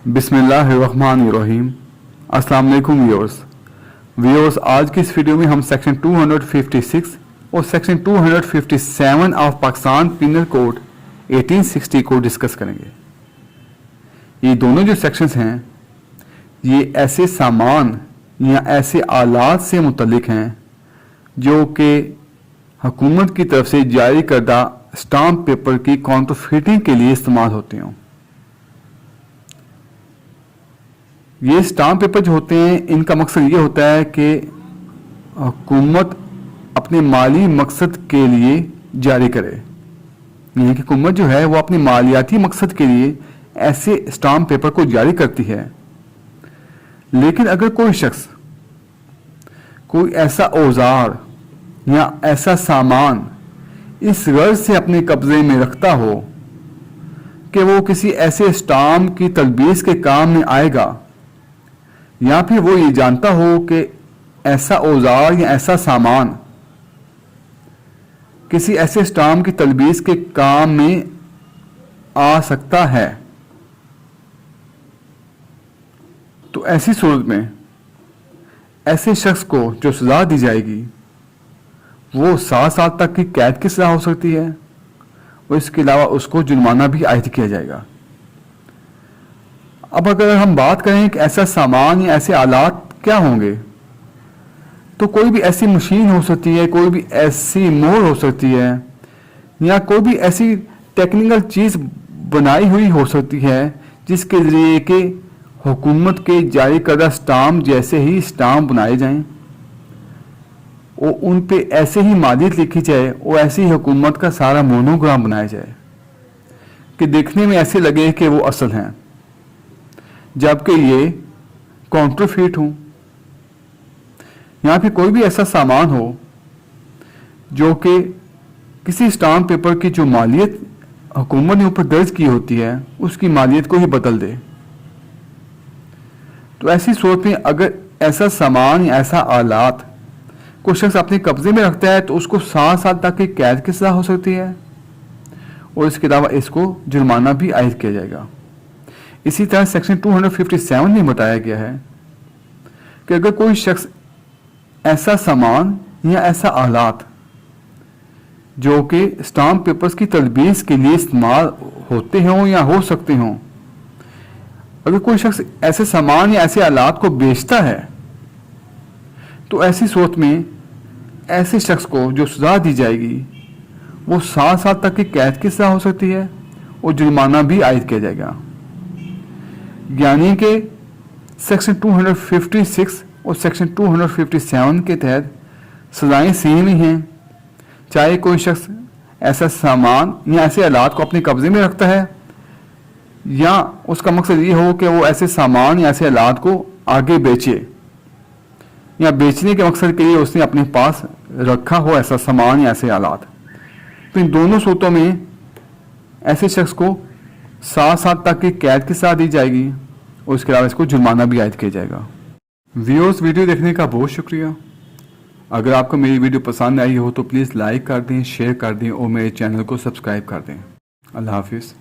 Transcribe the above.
بسم اللہ الرحمن الرحیم۔ السلام علیکم ویورز، آج کی اس ویڈیو میں ہم سیکشن 256 اور section 257 of Pakistan penal code 1860 کو ڈسکس کریں گے۔ یہ دونوں جو سیکشنز ہیں یہ ایسے سامان یا ایسے آلات سے متعلق ہیں جو کہ حکومت کی طرف سے جاری کردہ اسٹامپ پیپر کی کاؤنٹرفیٹنگ کے لیے استعمال ہوتے ہیں۔ یہ اسٹامپ پیپر جو ہوتے ہیں ان کا مقصد یہ ہوتا ہے کہ حکومت اپنے مالی مقصد کے لیے جاری کرے، یعنی کہ حکومت جو ہے وہ اپنی مالیاتی مقصد کے لیے ایسے اسٹامپ پیپر کو جاری کرتی ہے۔ لیکن اگر کوئی شخص کوئی ایسا اوزار یا ایسا سامان اس غرض سے اپنے قبضے میں رکھتا ہو کہ وہ کسی ایسے اسٹامپ کی تلبیس کے کام میں آئے گا، یا پھر وہ یہ جانتا ہو کہ ایسا اوزار یا ایسا سامان کسی ایسے اسٹامپ کی تلبیس کے کام میں آ سکتا ہے، تو ایسی صورت میں ایسے شخص کو جو سزا دی جائے گی وہ 7 سال تک کی قید کی سزا ہو سکتی ہے، اور اس کے علاوہ اس کو جرمانہ بھی عائد کیا جائے گا۔ اب اگر ہم بات کریں کہ ایسا سامان یا ایسے آلات کیا ہوں گے، تو کوئی بھی ایسی مشین ہو سکتی ہے، کوئی بھی ایسی مہر ہو سکتی ہے، یا کوئی بھی ایسی ٹیکنیکل چیز بنائی ہوئی ہو سکتی ہے جس کے ذریعے کہ حکومت کے جاری کردہ اسٹامپ جیسے ہی اسٹامپ بنائے جائیں اور ان پہ ایسے ہی مالیت لکھی جائے اور ایسی ہی حکومت کا سارا مونوگرام بنایا جائے کہ دیکھنے میں ایسے لگے کہ وہ اصل ہیں، جبکہ یہ کاؤنٹرفیٹ ہوں۔ یا پھر کوئی بھی ایسا سامان ہو جو کہ کسی اسٹامپ پیپر کی جو مالیت حکومت نے اوپر درج کی ہوتی ہے اس کی مالیت کو ہی بدل دے۔ تو ایسی صورت میں اگر ایسا سامان یا ایسا آلات کوئی شخص اپنے قبضے میں رکھتا ہے تو اس کو 7 سال تک کی قید کی سزا ہو سکتی ہے، اور اس کے علاوہ اس کو جرمانہ بھی عائد کیا جائے گا۔ اسی طرح سیکشن 257 میں بتایا گیا ہے کہ اگر کوئی شخص ایسا سامان یا ایسا آلات جو کہ اسٹامپ پیپرز کی تلبیس کے لیے استعمال ہوتے ہوں یا ہو سکتے ہوں، اگر کوئی شخص ایسے سامان یا ایسے آلات کو بیچتا ہے تو ایسی صورت میں ایسے شخص کو جو سزا دی جائے گی وہ 7 سال تک کی قید کی سزا ہو سکتی ہے اور جرمانہ بھی عائد کیا جائے گا۔ یعنی کہ سیکشن 256 اور سیکشن 257 کے تحت سزائیں سیم ہی ہیں، چاہے کوئی شخص ایسا سامان یا ایسے آلات کو اپنے قبضے میں رکھتا ہے یا اس کا مقصد یہ ہو کہ وہ ایسے سامان یا ایسے آلات کو آگے بیچے، یا بیچنے کے مقصد کے لیے اس نے اپنے پاس رکھا ہو ایسا سامان یا ایسے آلات۔ تو ان دونوں صورتوں میں ایسے شخص کو 7 سال تک کی قید کی سزا دی جائے گی اور اس کے علاوہ اس کو جرمانہ بھی عائد کیا جائے گا۔ ویورز، ویڈیو دیکھنے کا بہت شکریہ۔ اگر آپ کو میری ویڈیو پسند آئی ہو تو پلیز لائک کر دیں، شیئر کر دیں اور میرے چینل کو سبسکرائب کر دیں۔ اللہ حافظ۔